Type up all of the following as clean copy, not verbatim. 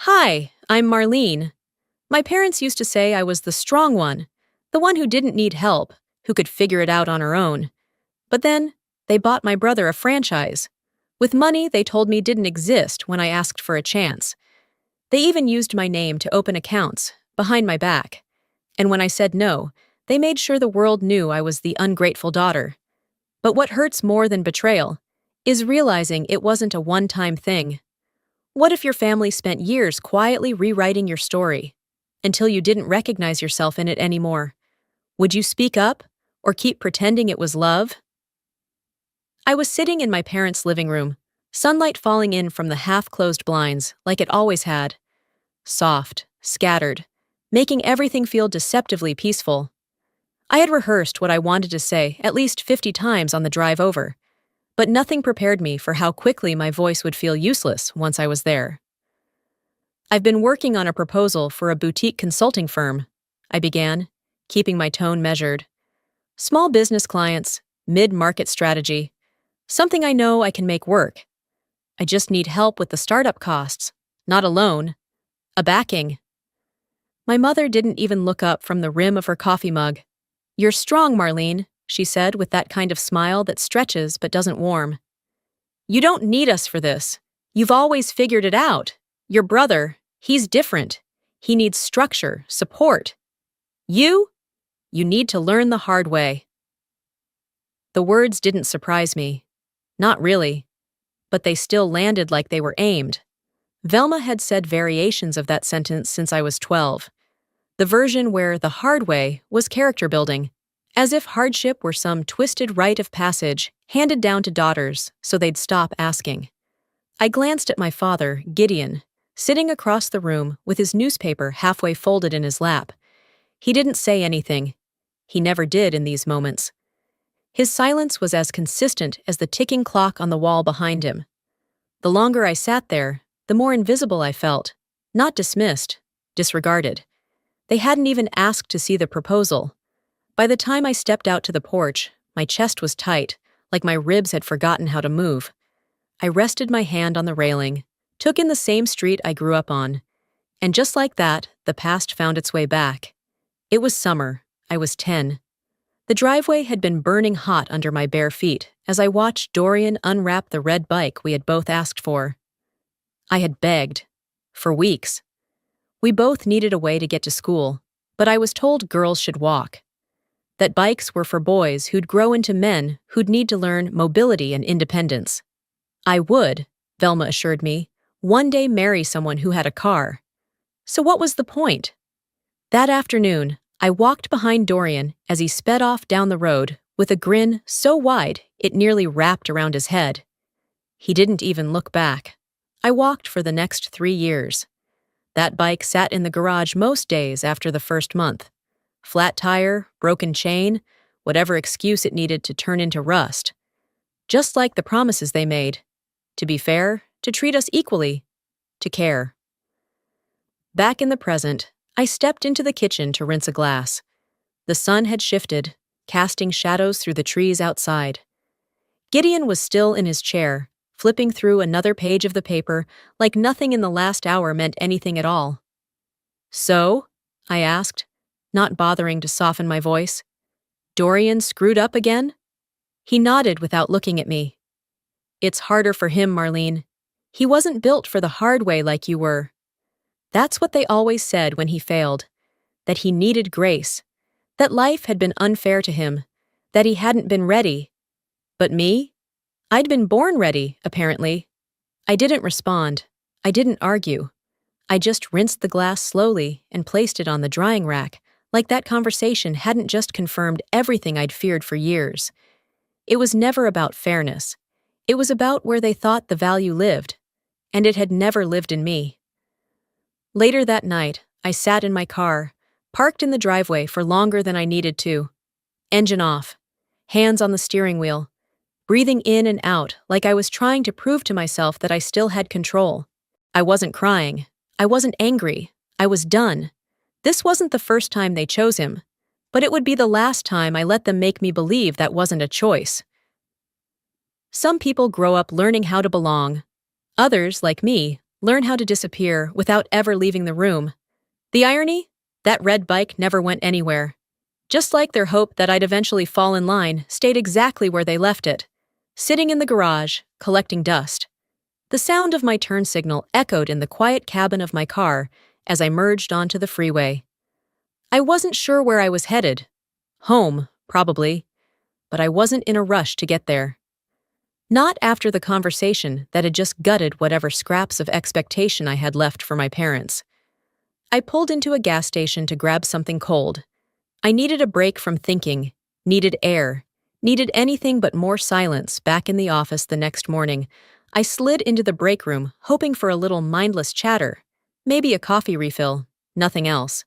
Hi, I'm Marlene. My parents used to say I was the strong one, the one who didn't need help, who could figure it out on her own. But then, they bought my brother a franchise. With money they told me didn't exist when I asked for a chance. They even used my name to open accounts, behind my back. And when I said no, they made sure the world knew I was the ungrateful daughter. But what hurts more than betrayal is realizing it wasn't a one-time thing. What if your family spent years quietly rewriting your story until you didn't recognize yourself in it anymore? Would you speak up or keep pretending it was love? I was sitting in my parents' living room, sunlight falling in from the half-closed blinds like it always had. Soft, scattered, making everything feel deceptively peaceful. I had rehearsed what I wanted to say at least 50 times on the drive over, but nothing prepared me for how quickly my voice would feel useless once I was there. I've been working on a proposal for a boutique consulting firm, I began, keeping my tone measured. Small business clients, mid-market strategy, something I know I can make work. I just need help with the startup costs, not a loan, a backing. My mother didn't even look up from the rim of her coffee mug. "You're strong, Marlene," she said with that kind of smile that stretches but doesn't warm. "You don't need us for this. You've always figured it out. Your brother, he's different. He needs structure, support. You need to learn the hard way." The words didn't surprise me. Not really. But they still landed like they were aimed. Velma had said variations of that sentence since I was 12. The version where the hard way was character building, as if hardship were some twisted rite of passage handed down to daughters so they'd stop asking. I glanced at my father, Gideon, sitting across the room with his newspaper halfway folded in his lap. He didn't say anything. He never did in these moments. His silence was as consistent as the ticking clock on the wall behind him. The longer I sat there, the more invisible I felt, not dismissed, disregarded. They hadn't even asked to see the proposal. By the time I stepped out to the porch, my chest was tight, like my ribs had forgotten how to move. I rested my hand on the railing, took in the same street I grew up on, and just like that, the past found its way back. It was summer. I was 10. The driveway had been burning hot under my bare feet as I watched Dorian unwrap the red bike we had both asked for. I had begged. For weeks. We both needed a way to get to school, but I was told girls should walk. That bikes were for boys who'd grow into men who'd need to learn mobility and independence. I would, Velma assured me, one day marry someone who had a car. So what was the point? That afternoon, I walked behind Dorian as he sped off down the road with a grin so wide it nearly wrapped around his head. He didn't even look back. I walked for the next 3 years. That bike sat in the garage most days after the first month. Flat tire, broken chain, whatever excuse it needed to turn into rust. Just like the promises they made. To be fair, to treat us equally, to care. Back in the present, I stepped into the kitchen to rinse a glass. The sun had shifted, casting shadows through the trees outside. Gideon was still in his chair, flipping through another page of the paper like nothing in the last hour meant anything at all. "So?" I asked, not bothering to soften my voice. "Dorian screwed up again?" He nodded without looking at me. "It's harder for him, Marlene. He wasn't built for the hard way like you were." That's what they always said when he failed, that he needed grace, that life had been unfair to him, that he hadn't been ready. But me? I'd been born ready, apparently. I didn't respond. I didn't argue. I just rinsed the glass slowly and placed it on the drying rack, like that conversation hadn't just confirmed everything I'd feared for years. It was never about fairness. It was about where they thought the value lived, and it had never lived in me. Later that night, I sat in my car, parked in the driveway for longer than I needed to. Engine off, hands on the steering wheel, breathing in and out like I was trying to prove to myself that I still had control. I wasn't crying. I wasn't angry. I was done. This wasn't the first time they chose him, but it would be the last time I let them make me believe that wasn't a choice. Some people grow up learning how to belong. Others, like me, learn how to disappear without ever leaving the room. The irony? That red bike never went anywhere. Just like their hope that I'd eventually fall in line stayed exactly where they left it, sitting in the garage, collecting dust. The sound of my turn signal echoed in the quiet cabin of my car as I merged onto the freeway. I wasn't sure where I was headed. Home, probably. But I wasn't in a rush to get there. Not after the conversation that had just gutted whatever scraps of expectation I had left for my parents. I pulled into a gas station to grab something cold. I needed a break from thinking, needed air, needed anything but more silence. Back in the office the next morning, I slid into the break room, hoping for a little mindless chatter, maybe a coffee refill, nothing else.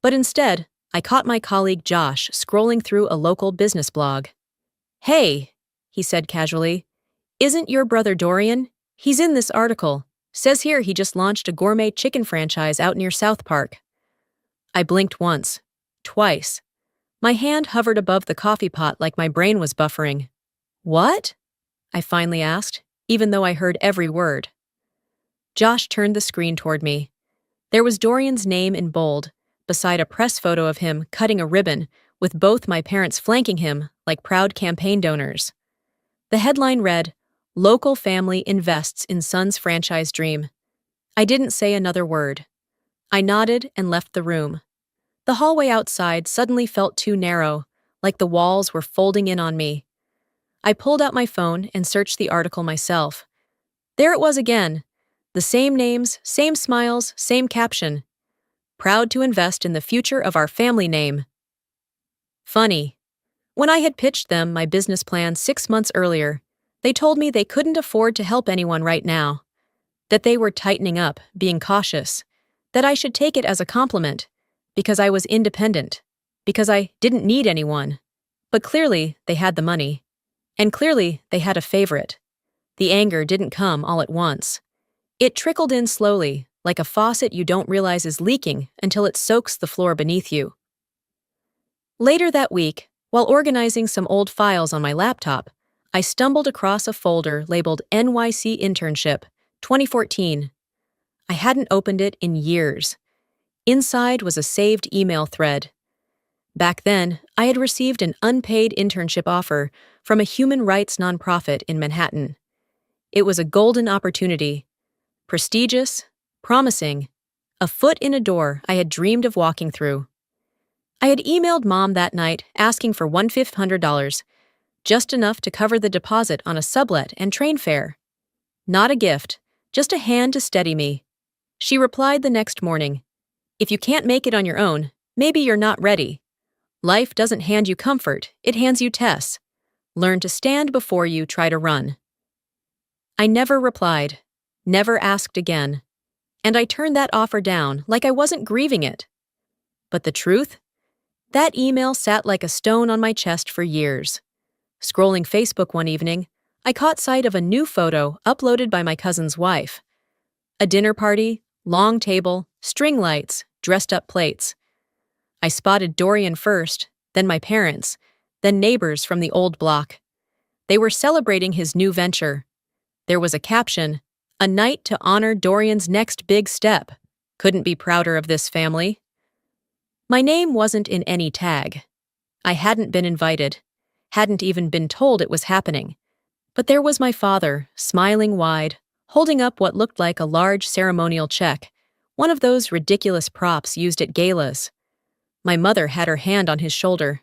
But instead, I caught my colleague Josh scrolling through a local business blog. "Hey," he said casually, "isn't your brother Dorian? He's in this article. Says here he just launched a gourmet chicken franchise out near South Park." I blinked once, twice. My hand hovered above the coffee pot like my brain was buffering. "What?" I finally asked, even though I heard every word. Josh turned the screen toward me. There was Dorian's name in bold, beside a press photo of him cutting a ribbon, with both my parents flanking him like proud campaign donors. The headline read, "Local Family Invests in Son's Franchise Dream." I didn't say another word. I nodded and left the room. The hallway outside suddenly felt too narrow, like the walls were folding in on me. I pulled out my phone and searched the article myself. There it was again. The same names, same smiles, same caption. "Proud to invest in the future of our family name." Funny. When I had pitched them my business plan 6 months earlier, they told me they couldn't afford to help anyone right now. That they were tightening up, being cautious. That I should take it as a compliment, because I was independent, because I didn't need anyone. But clearly, they had the money. And clearly, they had a favorite. The anger didn't come all at once. It trickled in slowly, like a faucet you don't realize is leaking until it soaks the floor beneath you. Later that week, while organizing some old files on my laptop, I stumbled across a folder labeled NYC Internship, 2014. I hadn't opened it in years. Inside was a saved email thread. Back then, I had received an unpaid internship offer from a human rights nonprofit in Manhattan. It was a golden opportunity. Prestigious, promising, a foot in a door I had dreamed of walking through. I had emailed Mom that night asking for $1,500, just enough to cover the deposit on a sublet and train fare. Not a gift, just a hand to steady me. She replied the next morning, "If you can't make it on your own, maybe you're not ready. Life doesn't hand you comfort, it hands you tests. Learn to stand before you try to run." I never replied, never asked again, and I turned that offer down like I wasn't grieving it. But the truth? That email sat like a stone on my chest for years. Scrolling Facebook one evening, I caught sight of a new photo uploaded by my cousin's wife. A dinner party, long table, string lights, dressed-up plates. I spotted Dorian first, then my parents, then neighbors from the old block. They were celebrating his new venture. There was a caption, "A night to honor Dorian's next big step. Couldn't be prouder of this family." My name wasn't in any tag. I hadn't been invited, hadn't even been told it was happening. But there was my father, smiling wide, holding up what looked like a large ceremonial check, one of those ridiculous props used at galas. My mother had her hand on his shoulder.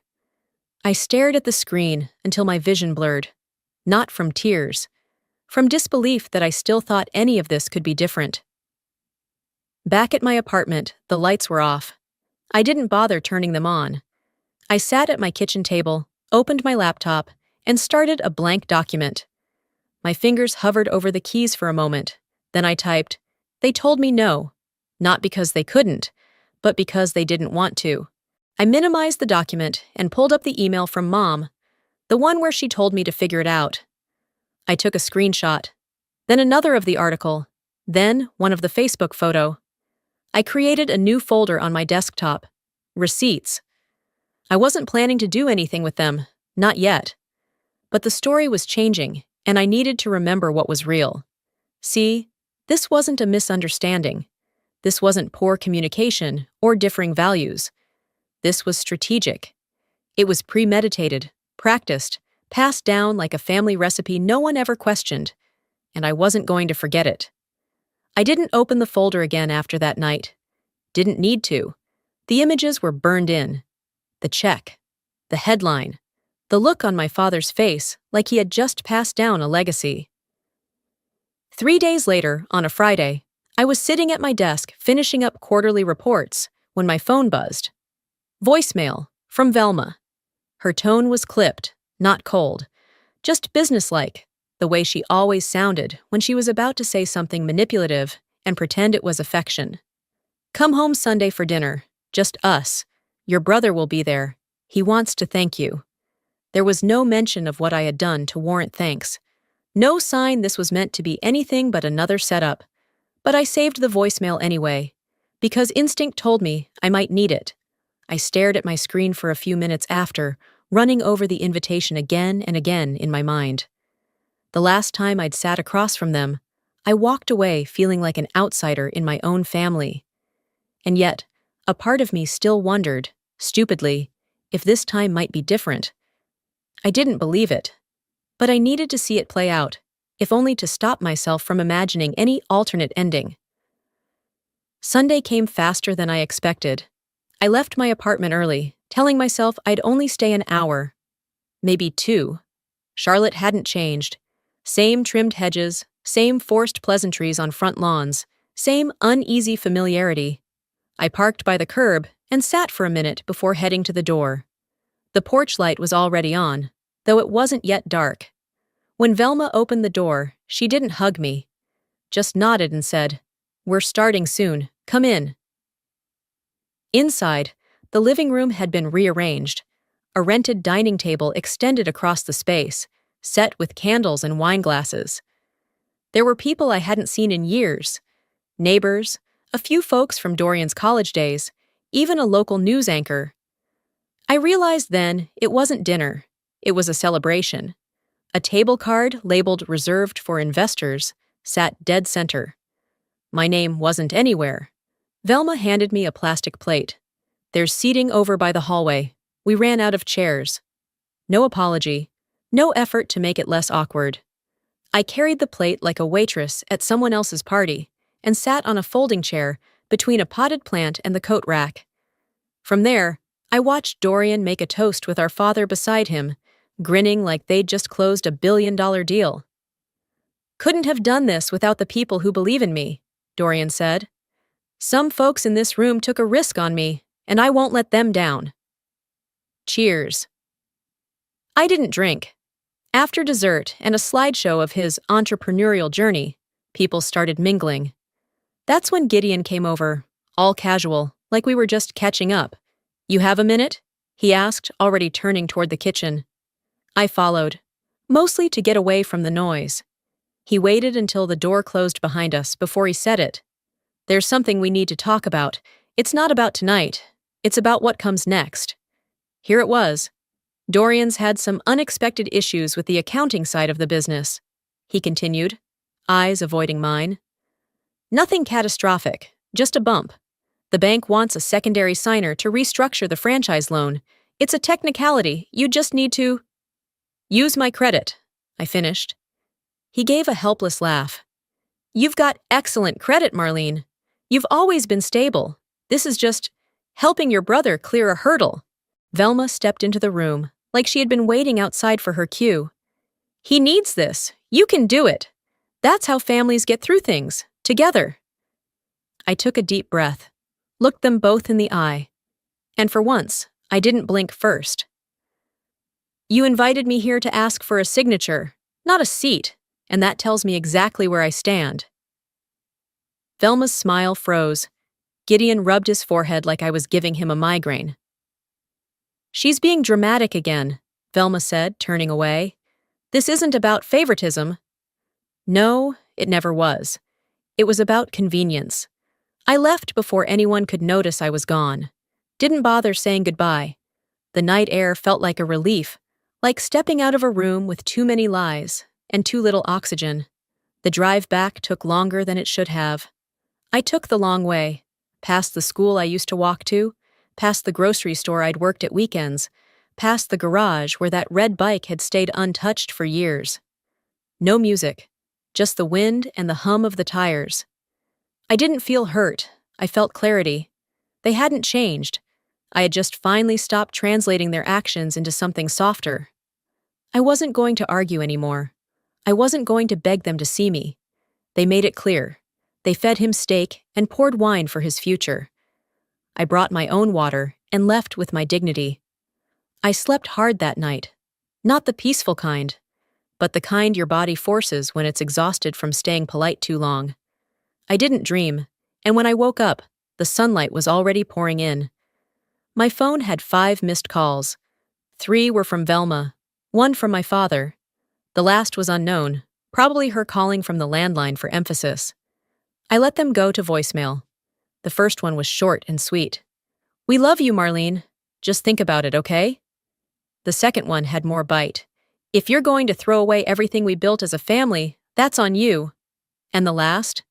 I stared at the screen until my vision blurred, not from tears, from disbelief that I still thought any of this could be different. Back at my apartment, the lights were off. I didn't bother turning them on. I sat at my kitchen table, opened my laptop, and started a blank document. My fingers hovered over the keys for a moment. Then I typed, "They told me no," not because they couldn't, but because they didn't want to. I minimized the document and pulled up the email from Mom, the one where she told me to figure it out. I took a screenshot, then another of the article, then one of the Facebook photo. I created a new folder on my desktop, Receipts. I wasn't planning to do anything with them, not yet. But the story was changing, and I needed to remember what was real. See, This wasn't a misunderstanding. This wasn't poor communication or differing values. This was strategic. It was premeditated, practiced, passed down like a family recipe no one ever questioned, and I wasn't going to forget it. I didn't open the folder again after that night. Didn't need to. The images were burned in. The check. The headline. The look on my father's face like he had just passed down a legacy. 3 days later, on a Friday, I was sitting at my desk finishing up quarterly reports when my phone buzzed. Voicemail from Velma. Her tone was clipped, not cold, just businesslike, the way she always sounded when she was about to say something manipulative and pretend it was affection. Come home Sunday for dinner, just us. Your brother will be there. He wants to thank you. There was no mention of what I had done to warrant thanks. No sign this was meant to be anything but another setup. But I saved the voicemail anyway, because instinct told me I might need it. I stared at my screen for a few minutes after, running over the invitation again and again in my mind. The last time I'd sat across from them, I walked away feeling like an outsider in my own family. And yet, a part of me still wondered, stupidly, if this time might be different. I didn't believe it, but I needed to see it play out, if only to stop myself from imagining any alternate ending. Sunday came faster than I expected. I left my apartment early, telling myself I'd only stay an hour, maybe 2. Charlotte hadn't changed. Same trimmed hedges, same forced pleasantries on front lawns, same uneasy familiarity. I parked by the curb and sat for a minute before heading to the door. The porch light was already on, though it wasn't yet dark. When Velma opened the door, she didn't hug me, just nodded and said, "We're starting soon, come in." Inside, the living room had been rearranged. A rented dining table extended across the space, set with candles and wine glasses. There were people I hadn't seen in years. Neighbors, a few folks from Dorian's college days, even a local news anchor. I realized then it wasn't dinner. It was a celebration. A table card labeled "Reserved for Investors" sat dead center. My name wasn't anywhere. Velma handed me a plastic plate. "There's seating over by the hallway. We ran out of chairs." No apology. No effort to make it less awkward. I carried the plate like a waitress at someone else's party and sat on a folding chair between a potted plant and the coat rack. From there, I watched Dorian make a toast with our father beside him, grinning like they'd just closed a billion-dollar deal. "Couldn't have done this without the people who believe in me," Dorian said. "Some folks in this room took a risk on me, and I won't let them down." Cheers. I didn't drink. After dessert and a slideshow of his entrepreneurial journey, people started mingling. That's when Gideon came over, all casual, like we were just catching up. "You have a minute?" he asked, already turning toward the kitchen. I followed, mostly to get away from the noise. He waited until the door closed behind us before he said it. "There's something we need to talk about. It's not about tonight. It's about what comes next." Here it was. Dorian's had some unexpected issues with the accounting side of the business, he continued, eyes avoiding mine. "Nothing catastrophic, just a bump. The bank wants a secondary signer to restructure the franchise loan. It's a technicality, you just need to—" "Use my credit," I finished. He gave a helpless laugh. "You've got excellent credit, Marlene. You've always been stable. This is just helping your brother clear a hurdle." Velma stepped into the room, like she had been waiting outside for her cue. "He needs this. You can do it. That's how families get through things, together." I took a deep breath, looked them both in the eye, and for once, I didn't blink first. "You invited me here to ask for a signature, not a seat, and that tells me exactly where I stand." Velma's smile froze. Gideon rubbed his forehead like I was giving him a migraine. "She's being dramatic again," Velma said, turning away. "This isn't about favoritism." No, it never was. It was about convenience. I left before anyone could notice I was gone. Didn't bother saying goodbye. The night air felt like a relief, like stepping out of a room with too many lies and too little oxygen. The drive back took longer than it should have. I took the long way, past the school I used to walk to, past the grocery store I'd worked at weekends, past the garage where that red bike had stayed untouched for years. No music, just the wind and the hum of the tires. I didn't feel hurt, I felt clarity. They hadn't changed. I had just finally stopped translating their actions into something softer. I wasn't going to argue anymore. I wasn't going to beg them to see me. They made it clear. They fed him steak and poured wine for his future. I brought my own water and left with my dignity. I slept hard that night. Not the peaceful kind, but the kind your body forces when it's exhausted from staying polite too long. I didn't dream, and when I woke up, the sunlight was already pouring in. My phone had 5 missed calls. 3 were from Velma, 1 from my father. The last was unknown, probably her calling from the landline for emphasis. I let them go to voicemail. The first one was short and sweet. "We love you, Marlene. Just think about it, okay?" The second one had more bite. "If you're going to throw away everything we built as a family, that's on you." And the last?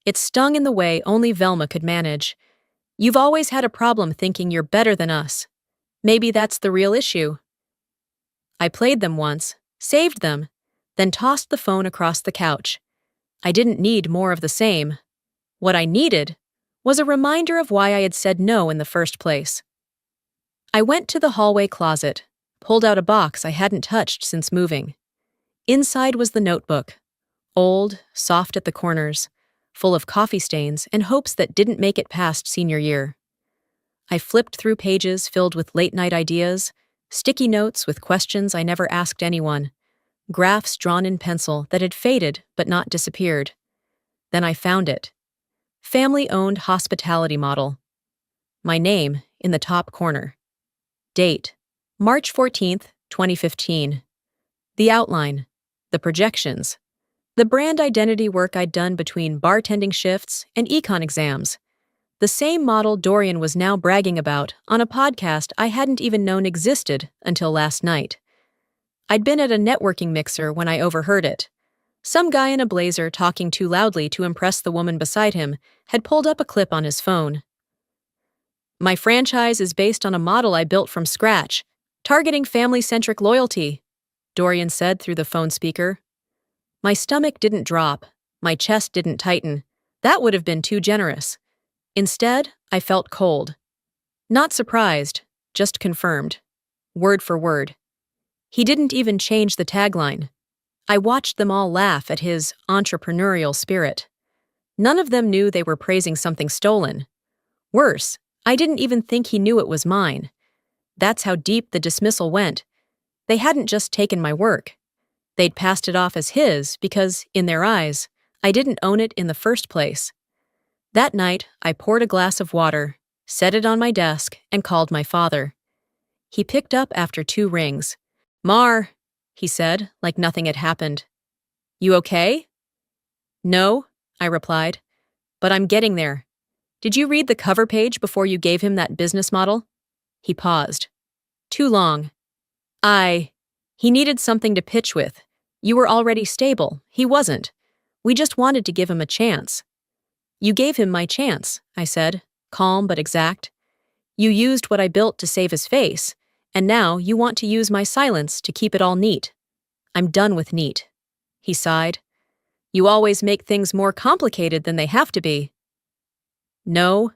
It stung in the way only Velma could manage. "You've always had a problem thinking you're better than us. Maybe that's the real issue." I played them once, saved them, then tossed the phone across the couch. I didn't need more of the same. What I needed was a reminder of why I had said no in the first place. I went to the hallway closet, pulled out a box I hadn't touched since moving. Inside was the notebook, old, soft at the corners, full of coffee stains and hopes that didn't make it past senior year. I flipped through pages filled with late-night ideas, sticky notes with questions I never asked anyone, graphs drawn in pencil that had faded but not disappeared. Then I found it. Family-owned hospitality model. My name in the top corner. Date: March 14th, 2015. The outline, the projections, the brand identity work I'd done between bartending shifts and econ exams. The same model Dorian was now bragging about on a podcast I hadn't even known existed until last night. I'd been at a networking mixer when I overheard it. Some guy in a blazer talking too loudly to impress the woman beside him had pulled up a clip on his phone. "My franchise is based on a model I built from scratch, targeting family-centric loyalty," Dorian said through the phone speaker. My stomach didn't drop, my chest didn't tighten. That would have been too generous. Instead, I felt cold. Not surprised, just confirmed. Word for word. He didn't even change the tagline. I watched them all laugh at his entrepreneurial spirit. None of them knew they were praising something stolen. Worse, I didn't even think he knew it was mine. That's how deep the dismissal went. They hadn't just taken my work. They'd passed it off as his because, in their eyes, I didn't own it in the first place. That night, I poured a glass of water, set it on my desk, and called my father. He picked up after 2 rings. "Mar," he said, like nothing had happened. "You okay?" "No," I replied, "but I'm getting there. Did you read the cover page before you gave him that business model?" He paused. "Too long." He needed something to pitch with. You were already stable. He wasn't. We just wanted to give him a chance." "You gave him my chance," I said, calm but exact. "You used what I built to save his face, and now you want to use my silence to keep it all neat. I'm done with neat." He sighed. "You always make things more complicated than they have to be." No,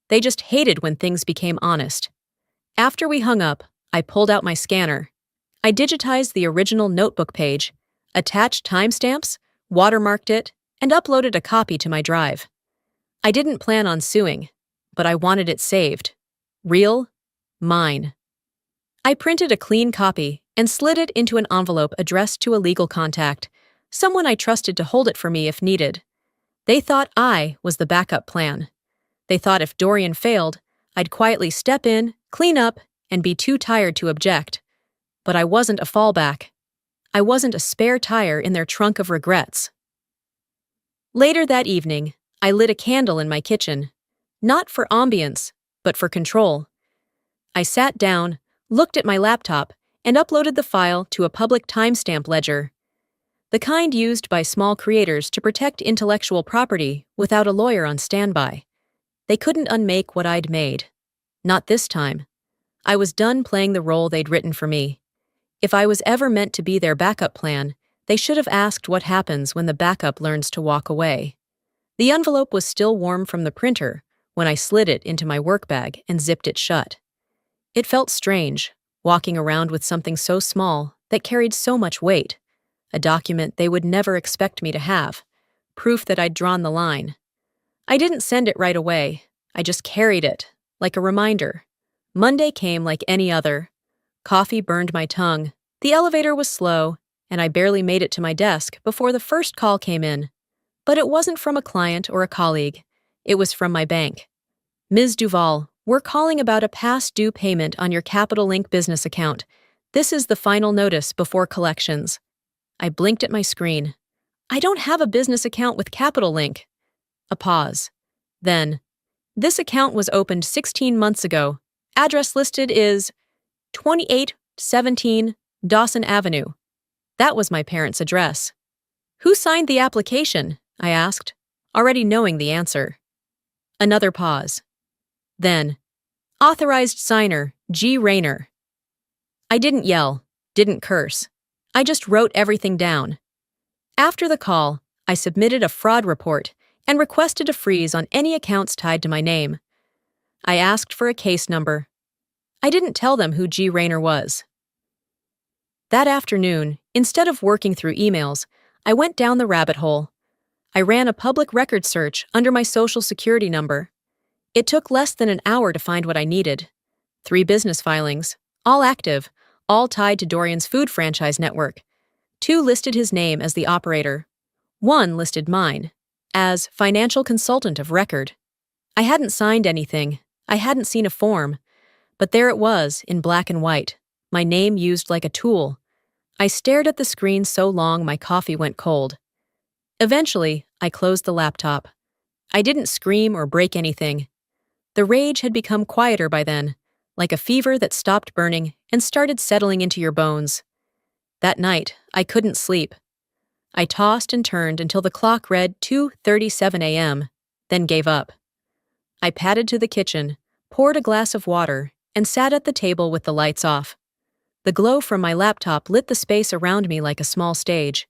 they just hated when things became honest. After we hung up, I pulled out my scanner. I digitized the original notebook page, attached timestamps, watermarked it, and uploaded a copy to my drive. I didn't plan on suing, but I wanted it saved. Real, mine. I printed a clean copy and slid it into an envelope addressed to a legal contact, someone I trusted to hold it for me if needed. They thought I was the backup plan. They thought if Dorian failed, I'd quietly step in, clean up, and be too tired to object. But I wasn't a fallback. I wasn't a spare tire in their trunk of regrets. Later that evening, I lit a candle in my kitchen. Not for ambience, but for control. I sat down, looked at my laptop, and uploaded the file to a public timestamp ledger. the kind used by small creators to protect intellectual property without a lawyer on standby. They couldn't unmake what I'd made. Not this time. I was done playing the role they'd written for me. If I was ever meant to be their backup plan, they should have asked what happens when the backup learns to walk away. The envelope was still warm from the printer when I slid it into my work bag and zipped it shut. It felt strange, walking around with something so small that carried so much weight, a document they would never expect me to have, proof that I'd drawn the line. I didn't send it right away. I just carried it, like a reminder. Monday came like any other. Coffee burned my tongue, the elevator was slow, and I barely made it to my desk before the first call came in. But it wasn't from a client or a colleague. It was from my bank. Ms. Duval, we're calling about a past due payment on your Capital Link business account. This is the final notice before collections. I blinked at my screen. I don't have a business account with Capital Link. A pause. Then, this account was opened 16 months ago. Address listed is 2817 Dawson Avenue. That was my parents' address. Who signed the application? I asked, already knowing the answer. Another pause. Then, authorized signer, G. Rayner. I didn't yell, didn't curse. I just wrote everything down. After the call, I submitted a fraud report and requested a freeze on any accounts tied to my name. I asked for a case number. I didn't tell them who G. Rayner was. That afternoon, instead of working through emails, I went down the rabbit hole. I ran a public record search under my Social Security number. It took less than an hour to find what I needed. 3 business filings, all active, all tied to Dorian's food franchise network. 2 listed his name as the operator. 1 listed mine, as financial consultant of record. I hadn't signed anything. I hadn't seen a form. But there it was, in black and white, my name used like a tool. I stared at the screen so long my coffee went cold. Eventually, I closed the laptop. I didn't scream or break anything. The rage had become quieter by then, like a fever that stopped burning and started settling into your bones. That night, I couldn't sleep. I tossed and turned until the clock read 2:37 a.m., then gave up. I padded to the kitchen, poured a glass of water, and sat at the table with the lights off. The glow from my laptop lit the space around me like a small stage.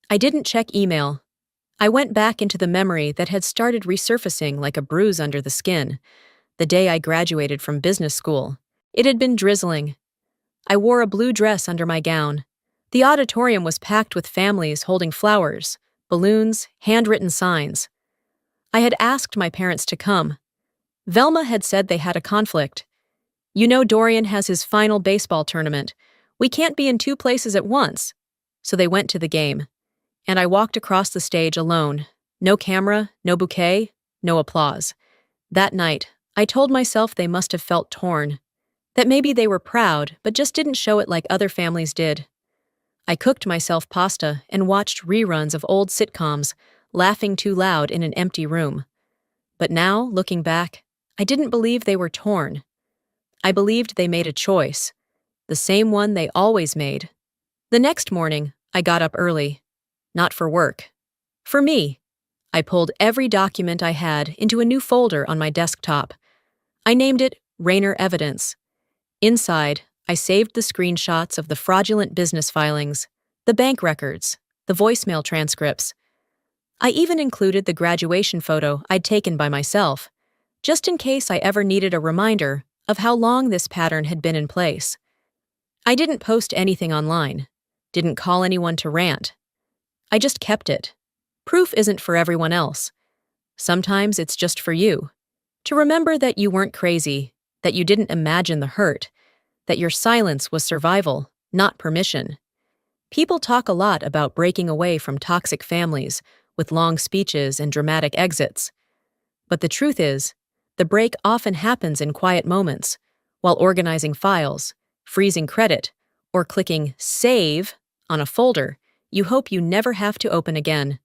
I didn't check email. I went back into the memory that had started resurfacing like a bruise under the skin. The day I graduated from business school. It had been drizzling. I wore a blue dress under my gown. The auditorium was packed with families holding flowers, balloons, handwritten signs. I had asked my parents to come. Velma had said they had a conflict. You know Dorian has his final baseball tournament. We can't be in 2 places at once. So they went to the game. And I walked across the stage alone. No camera, no bouquet, no applause. That night, I told myself they must have felt torn. That maybe they were proud, but just didn't show it like other families did. I cooked myself pasta and watched reruns of old sitcoms, laughing too loud in an empty room. But now, looking back, I didn't believe they were torn. I believed they made a choice, the same one they always made. The next morning, I got up early. Not for work. For me. I pulled every document I had into a new folder on my desktop. I named it Rayner Evidence. Inside, I saved the screenshots of the fraudulent business filings, the bank records, the voicemail transcripts. I even included the graduation photo I'd taken by myself, just in case I ever needed a reminder of how long this pattern had been in place. I didn't post anything online, didn't call anyone to rant. I just kept it. Proof isn't for everyone else. Sometimes it's just for you. To remember that you weren't crazy, that you didn't imagine the hurt, that your silence was survival, not permission. People talk a lot about breaking away from toxic families with long speeches and dramatic exits. But the truth is, the break often happens in quiet moments, while organizing files, freezing credit, or clicking Save on a folder you hope you never have to open again.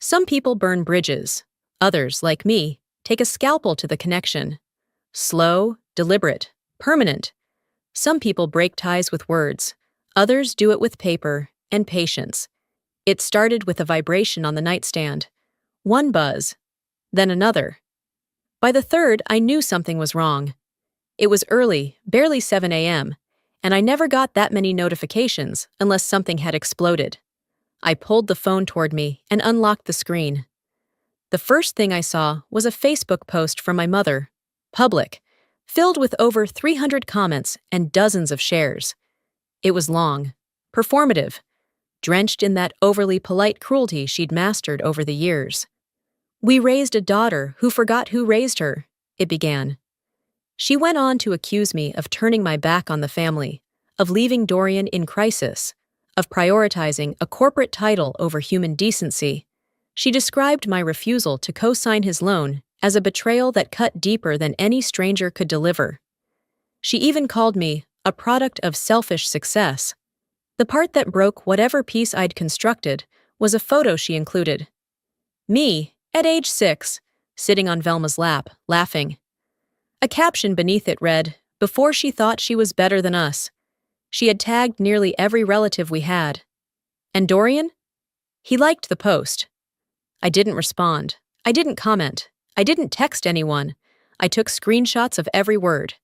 Some people burn bridges. Others, like me, take a scalpel to the connection. Slow, deliberate, permanent. Some people break ties with words. Others do it with paper and patience. It started with a vibration on the nightstand. One buzz, then another. By the third, I knew something was wrong. It was early, barely 7 a.m., and I never got that many notifications unless something had exploded. I pulled the phone toward me and unlocked the screen. The first thing I saw was a Facebook post from my mother, public, filled with over 300 comments and dozens of shares. It was long, performative, drenched in that overly polite cruelty she'd mastered over the years. "We raised a daughter who forgot who raised her," it began. She went on to accuse me of turning my back on the family, of leaving Dorian in crisis, of prioritizing a corporate title over human decency. She described my refusal to co-sign his loan as a betrayal that cut deeper than any stranger could deliver. She even called me a product of selfish success. The part that broke whatever peace I'd constructed was a photo she included. Me, at age 6, sitting on Velma's lap, laughing. A caption beneath it read, "Before she thought she was better than us." She had tagged nearly every relative we had. And Dorian? He liked the post. I didn't respond. I didn't comment. I didn't text anyone. I took screenshots of every word.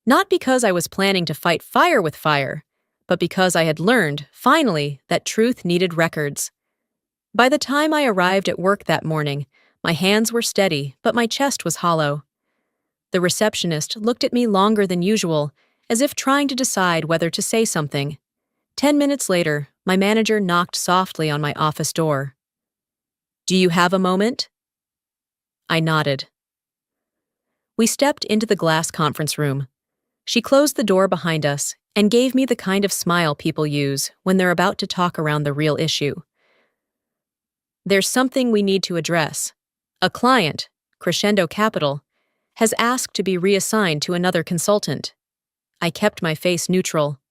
Not because I was planning to fight fire with fire, but because I had learned, finally, that truth needed records. By the time I arrived at work that morning, my hands were steady, but my chest was hollow. The receptionist looked at me longer than usual, as if trying to decide whether to say something. 10 minutes later, my manager knocked softly on my office door. "Do you have a moment?" I nodded. We stepped into the glass conference room. She closed the door behind us and gave me the kind of smile people use when they're about to talk around the real issue. "There's something we need to address. A client, Crescendo Capital, has asked to be reassigned to another consultant." I kept my face neutral.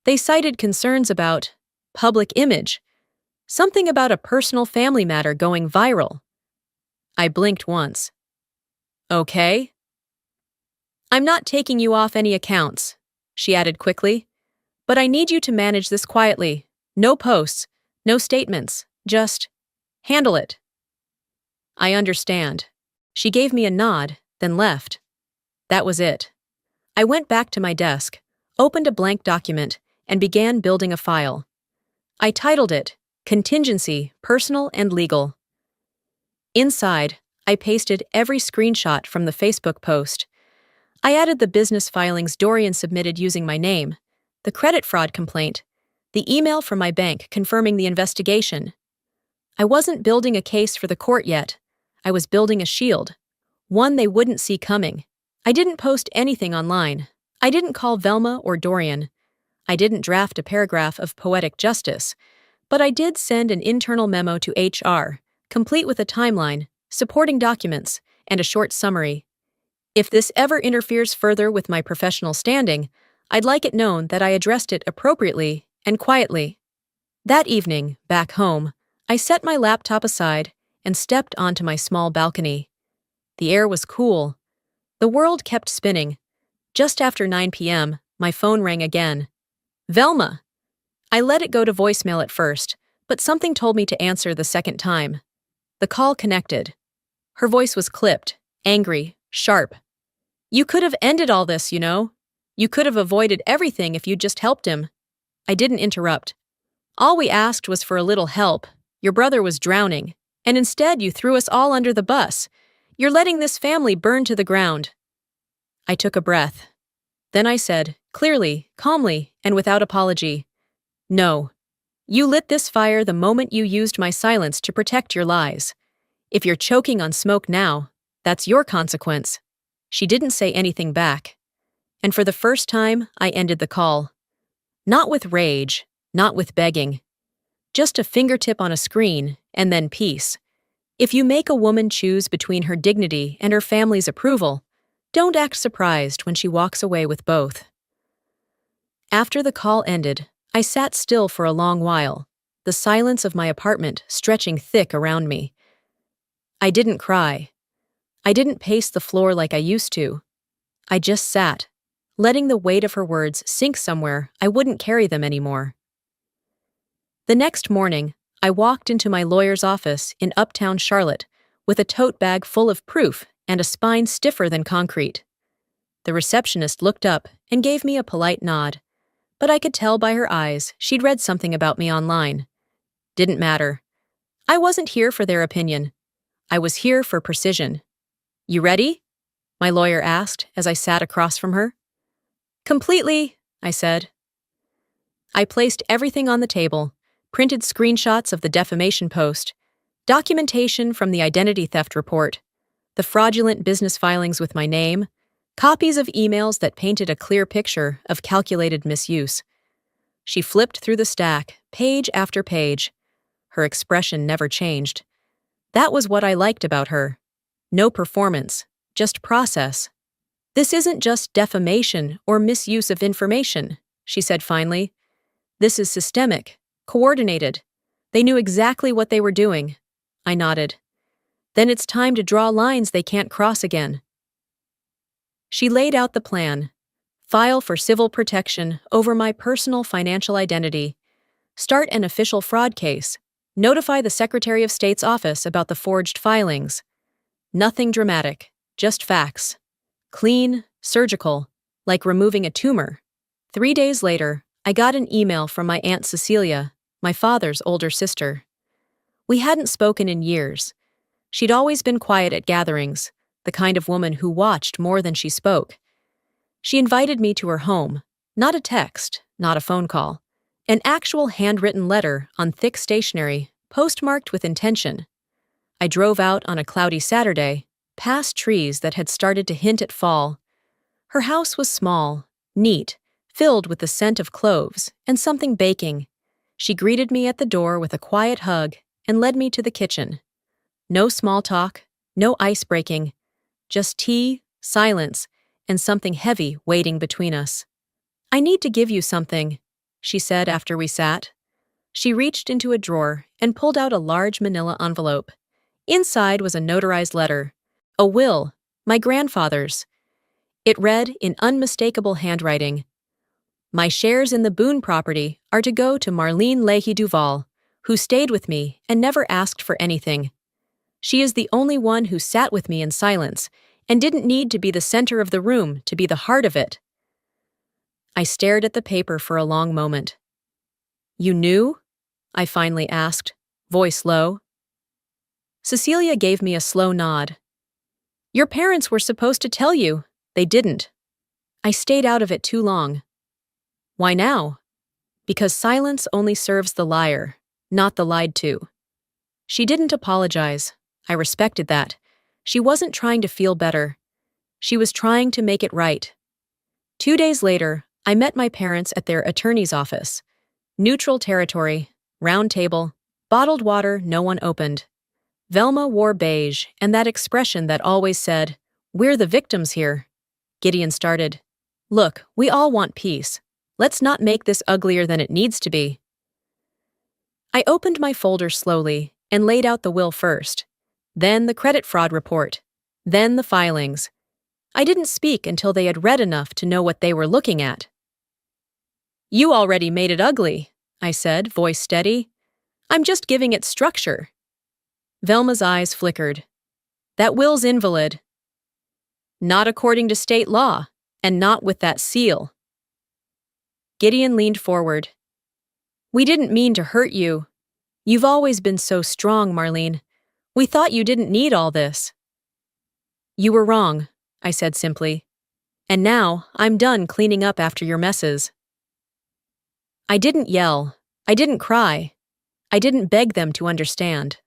"They cited concerns about public image, something about a personal family matter going viral." I blinked once. "Okay." "I'm not taking you off any accounts," she added quickly, "but I need you to manage this quietly. No posts, no statements, just handle it." "I understand." She gave me a nod, then left. That was it. I went back to my desk, opened a blank document, and began building a file. I titled it, Contingency, Personal and Legal. Inside, I pasted every screenshot from the Facebook post. I added the business filings Dorian submitted using my name, the credit fraud complaint, the email from my bank confirming the investigation. I wasn't building a case for the court yet. I was building a shield, one they wouldn't see coming. I didn't post anything online. I didn't call Velma or Dorian. I didn't draft a paragraph of poetic justice, but I did send an internal memo to HR, complete with a timeline, supporting documents, and a short summary. If this ever interferes further with my professional standing, I'd like it known that I addressed it appropriately and quietly. That evening, back home, I set my laptop aside and stepped onto my small balcony. The air was cool. The world kept spinning. Just after 9 p.m., my phone rang again. "Velma!" I let it go to voicemail at first, but something told me to answer the second time. The call connected. Her voice was clipped, angry, sharp. "You could have ended all this, you know. You could have avoided everything if you'd just helped him." I didn't interrupt. "All we asked was for a little help. Your brother was drowning, and instead you threw us all under the bus. You're letting this family burn to the ground." I took a breath. Then I said, clearly, calmly, and without apology, "No. You lit this fire the moment you used my silence to protect your lies. If you're choking on smoke now, that's your consequence." She didn't say anything back. And for the first time, I ended the call. Not with rage, not with begging. Just a fingertip on a screen, and then peace. If you make a woman choose between her dignity and her family's approval, don't act surprised when she walks away with both. After the call ended, I sat still for a long while, the silence of my apartment stretching thick around me. I didn't cry. I didn't pace the floor like I used to. I just sat, letting the weight of her words sink somewhere I wouldn't carry them anymore. The next morning, I walked into my lawyer's office in uptown Charlotte with a tote bag full of proof and a spine stiffer than concrete. The receptionist looked up and gave me a polite nod, but I could tell by her eyes she'd read something about me online. Didn't matter. I wasn't here for their opinion. I was here for precision. "You ready?" my lawyer asked as I sat across from her. "Completely," I said. I placed everything on the table, printed screenshots of the defamation post, documentation from the identity theft report, the fraudulent business filings with my name, copies of emails that painted a clear picture of calculated misuse. She flipped through the stack, page after page. Her expression never changed. That was what I liked about her. No performance, just process. "This isn't just defamation or misuse of information," she said finally. "This is systemic, coordinated. They knew exactly what they were doing." I nodded. "Then it's time to draw lines they can't cross again." She laid out the plan. File for civil protection over my personal financial identity. Start an official fraud case. Notify the Secretary of State's office about the forged filings. Nothing dramatic, just facts. Clean, surgical, like removing a tumor. 3 days later, I got an email from my Aunt Cecilia, my father's older sister. We hadn't spoken in years. She'd always been quiet at gatherings, the kind of woman who watched more than she spoke. She invited me to her home, not a text, not a phone call, an actual handwritten letter on thick stationery, postmarked with intention. I drove out on a cloudy Saturday, past trees that had started to hint at fall. Her house was small, neat, filled with the scent of cloves and something baking. She greeted me at the door with a quiet hug and led me to the kitchen. No small talk, no ice-breaking, just tea, silence, and something heavy waiting between us. "I need to give you something," she said after we sat. She reached into a drawer and pulled out a large manila envelope. Inside was a notarized letter, a will, my grandfather's. It read in unmistakable handwriting, "My shares in the Boone property are to go to Marlene Leahy Duval, who stayed with me and never asked for anything. She is the only one who sat with me in silence and didn't need to be the center of the room to be the heart of it." I stared at the paper for a long moment. "You knew?" I finally asked, voice low. Cecilia gave me a slow nod. "Your parents were supposed to tell you. They didn't. I stayed out of it too long." "Why now?" "Because silence only serves the liar, not the lied to." She didn't apologize. I respected that. She wasn't trying to feel better. She was trying to make it right. 2 days later, I met my parents at their attorney's office. Neutral territory, round table, bottled water no one opened. Velma wore beige and that expression that always said, "We're the victims here." Gideon started, "Look, we all want peace. Let's not make this uglier than it needs to be." I opened my folder slowly and laid out the will first, then the credit fraud report, then the filings. I didn't speak until they had read enough to know what they were looking at. "You already made it ugly," I said, voice steady. "I'm just giving it structure." Velma's eyes flickered. "That will's invalid." "Not according to state law, and not with that seal." Gideon leaned forward. "We didn't mean to hurt you. You've always been so strong, Marlene. We thought you didn't need all this." "You were wrong," I said simply. "And now I'm done cleaning up after your messes." I didn't yell. I didn't cry. I didn't beg them to understand.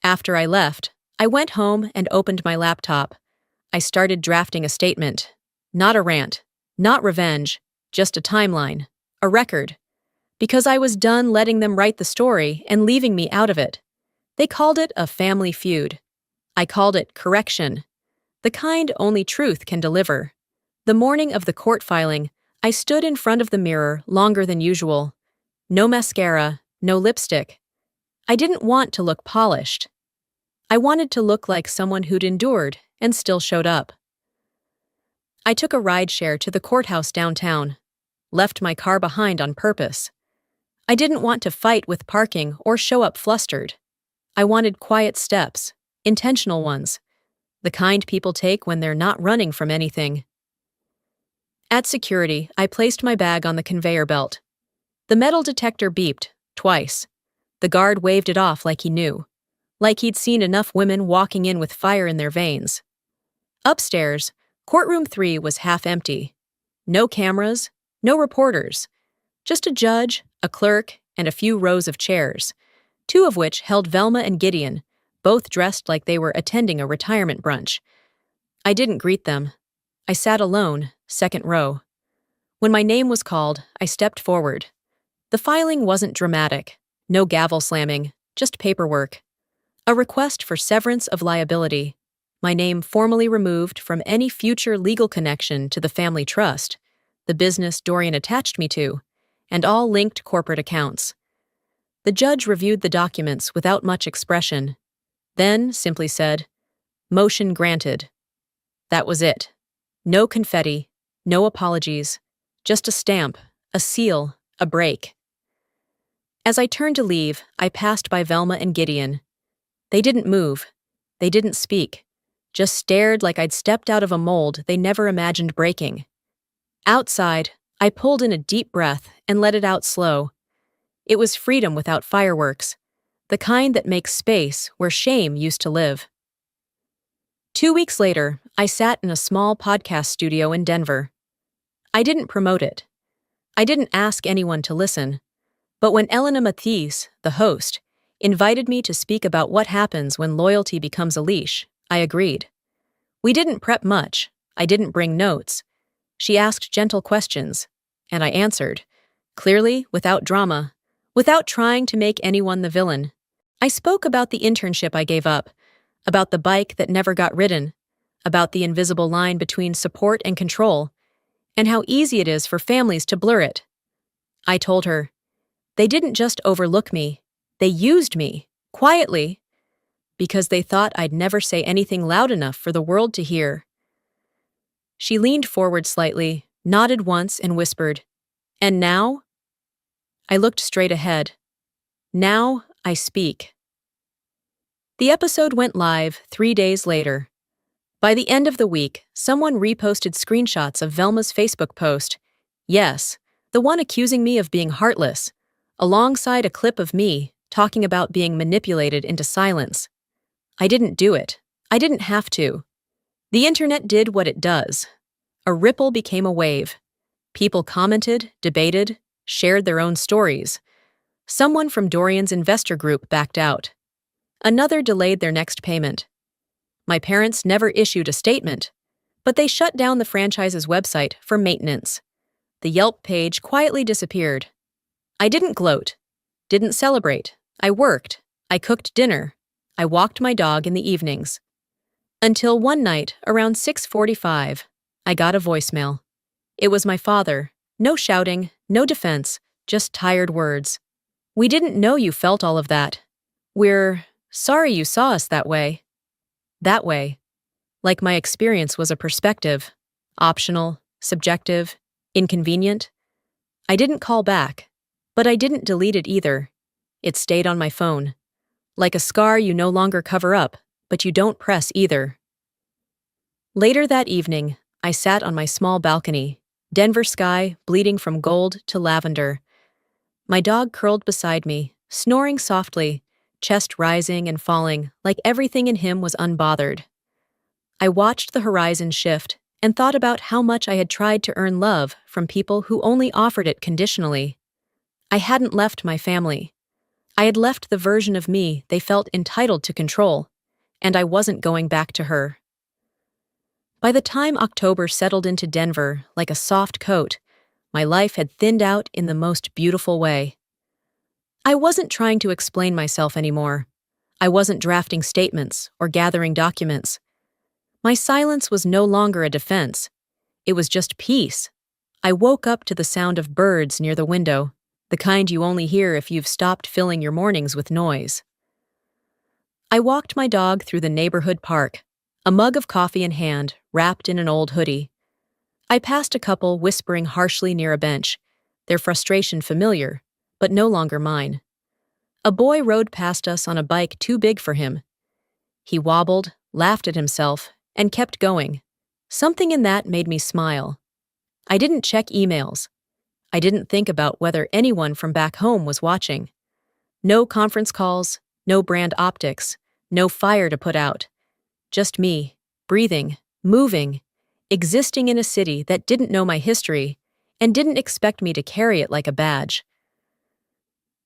After I left, I went home and opened my laptop. I started drafting a statement. Not a rant, not revenge, just a timeline, a record. Because I was done letting them write the story and leaving me out of it. They called it a family feud. I called it correction. The kind only truth can deliver. The morning of the court filing, I stood in front of the mirror longer than usual. No mascara, no lipstick. I didn't want to look polished. I wanted to look like someone who'd endured and still showed up. I took a rideshare to the courthouse downtown. Left my car behind on purpose. I didn't want to fight with parking or show up flustered. I wanted quiet steps, intentional ones, the kind people take when they're not running from anything. At security, I placed my bag on the conveyor belt. The metal detector beeped, twice. The guard waved it off like he knew, like he'd seen enough women walking in with fire in their veins. Upstairs, courtroom 3 was half empty. No cameras, no reporters. Just a judge, a clerk, and a few rows of chairs, 2 of which held Velma and Gideon, both dressed like they were attending a retirement brunch. I didn't greet them. I sat alone, second row. When my name was called, I stepped forward. The filing wasn't dramatic, no gavel slamming, just paperwork. A request for severance of liability, my name formally removed from any future legal connection to the family trust, the business Dorian attached me to, and all linked corporate accounts. The judge reviewed the documents without much expression, then simply said, "Motion granted." That was it. No confetti, no apologies, just a stamp, a seal, a break. As I turned to leave, I passed by Velma and Gideon. They didn't move. They didn't speak, just stared like I'd stepped out of a mold they never imagined breaking. Outside, I pulled in a deep breath and let it out slow. It was freedom without fireworks, the kind that makes space where shame used to live. 2 weeks later, I sat in a small podcast studio in Denver. I didn't promote it. I didn't ask anyone to listen. But when Elena Matisse, the host, invited me to speak about what happens when loyalty becomes a leash, I agreed. We didn't prep much. I didn't bring notes. She asked gentle questions, and I answered, clearly, without drama, without trying to make anyone the villain. I spoke about the internship I gave up, about the bike that never got ridden, about the invisible line between support and control, and how easy it is for families to blur it. I told her, they didn't just overlook me, they used me, quietly, because they thought I'd never say anything loud enough for the world to hear. She leaned forward slightly, nodded once, and whispered, "And now?" I looked straight ahead. Now I speak. The episode went live 3 days later. By the end of the week, someone reposted screenshots of Velma's Facebook post. Yes, the one accusing me of being heartless, alongside a clip of me talking about being manipulated into silence. I didn't do it. I didn't have to. The internet did what it does. A ripple became a wave. People commented, debated, shared their own stories. Someone from Dorian's investor group backed out. Another delayed their next payment. My parents never issued a statement, but they shut down the franchise's website for maintenance. The Yelp page quietly disappeared. I didn't gloat, didn't celebrate. I worked. I cooked dinner. I walked my dog in the evenings. Until one night, around 6:45, I got a voicemail. It was my father. No shouting, no defense, just tired words. "We didn't know you felt all of that. We're sorry you saw us that way." That way. Like my experience was a perspective. Optional, subjective, inconvenient. I didn't call back, but I didn't delete it either. It stayed on my phone. Like a scar you no longer cover up, but you don't press either. Later that evening, I sat on my small balcony, Denver sky bleeding from gold to lavender. My dog curled beside me, snoring softly, chest rising and falling like everything in him was unbothered. I watched the horizon shift and thought about how much I had tried to earn love from people who only offered it conditionally. I hadn't left my family. I had left the version of me they felt entitled to control, and I wasn't going back to her. By the time October settled into Denver like a soft coat, my life had thinned out in the most beautiful way. I wasn't trying to explain myself anymore. I wasn't drafting statements or gathering documents. My silence was no longer a defense. It was just peace. I woke up to the sound of birds near the window, the kind you only hear if you've stopped filling your mornings with noise. I walked my dog through the neighborhood park, a mug of coffee in hand, wrapped in an old hoodie. I passed a couple whispering harshly near a bench, their frustration familiar, but no longer mine. A boy rode past us on a bike too big for him. He wobbled, laughed at himself, and kept going. Something in that made me smile. I didn't check emails. I didn't think about whether anyone from back home was watching. No conference calls, no brand optics, no fire to put out. Just me, breathing, moving, existing in a city that didn't know my history and didn't expect me to carry it like a badge.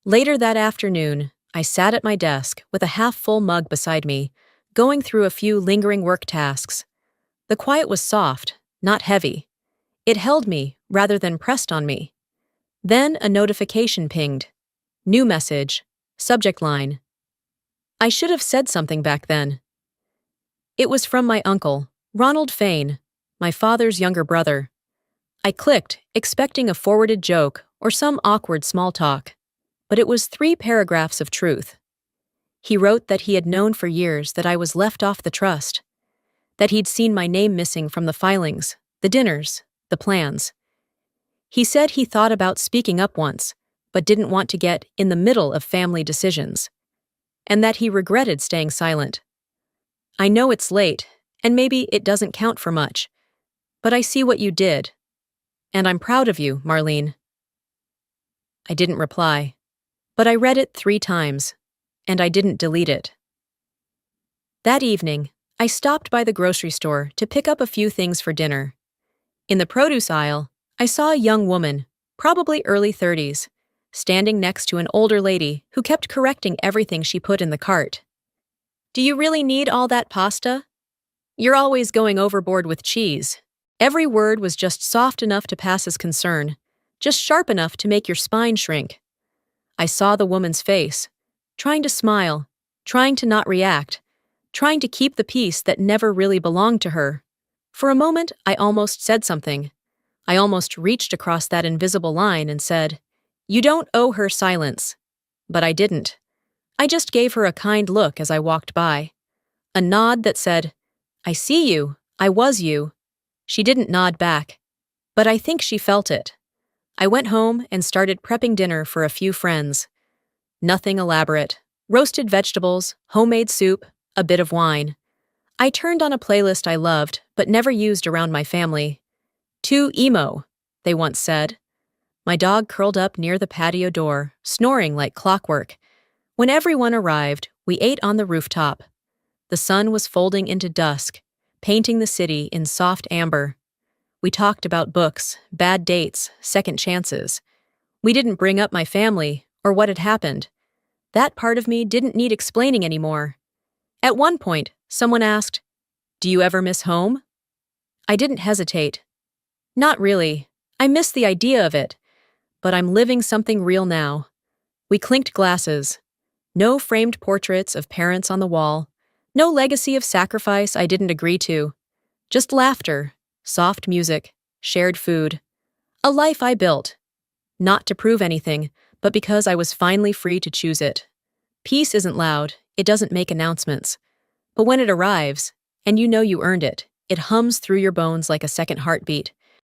Later that afternoon, I sat at my desk with a half-full mug beside me, going through a few lingering work tasks. The quiet was soft, not heavy. It held me rather than pressed on me. Then a notification pinged. New message. Subject line. I should have said something back then. It was from my uncle, Ronald Fain, my father's younger brother. I clicked, expecting a forwarded joke or some awkward small talk. But it was 3 paragraphs of truth. He wrote that he had known for years that I was left off the trust, that he'd seen my name missing from the filings, the dinners, the plans. He said he thought about speaking up once, but didn't want to get in the middle of family decisions, and that he regretted staying silent. I know it's late, and maybe it doesn't count for much, but I see what you did, and I'm proud of you, Marlene. I didn't reply. But I read it 3 times, and I didn't delete it. That evening, I stopped by the grocery store to pick up a few things for dinner. In the produce aisle, I saw a young woman, probably early 30s, standing next to an older lady who kept correcting everything she put in the cart. "Do you really need all that pasta? You're always going overboard with cheese." Every word was just soft enough to pass as concern, just sharp enough to make your spine shrink. I saw the woman's face, trying to smile, trying to not react, trying to keep the peace that never really belonged to her. For a moment, I almost said something. I almost reached across that invisible line and said, "You don't owe her silence." But I didn't. I just gave her a kind look as I walked by. A nod that said, "I see you, I was you." She didn't nod back, but I think she felt it. I went home and started prepping dinner for a few friends. Nothing elaborate. Roasted vegetables, homemade soup, a bit of wine. I turned on a playlist I loved but never used around my family. "Too emo," they once said. My dog curled up near the patio door, snoring like clockwork. When everyone arrived, we ate on the rooftop. The sun was folding into dusk, painting the city in soft amber. We talked about books, bad dates, second chances. We didn't bring up my family or what had happened. That part of me didn't need explaining anymore. At one point, someone asked, "Do you ever miss home?" I didn't hesitate. Not really. I miss the idea of it. But I'm living something real now. We clinked glasses. No framed portraits of parents on the wall. No legacy of sacrifice I didn't agree to. Just laughter. Soft music, shared food. A life I built. Not to prove anything, but because I was finally free to choose it. Peace isn't loud, it doesn't make announcements. But when it arrives, and you know you earned it, it hums through your bones like a second heartbeat.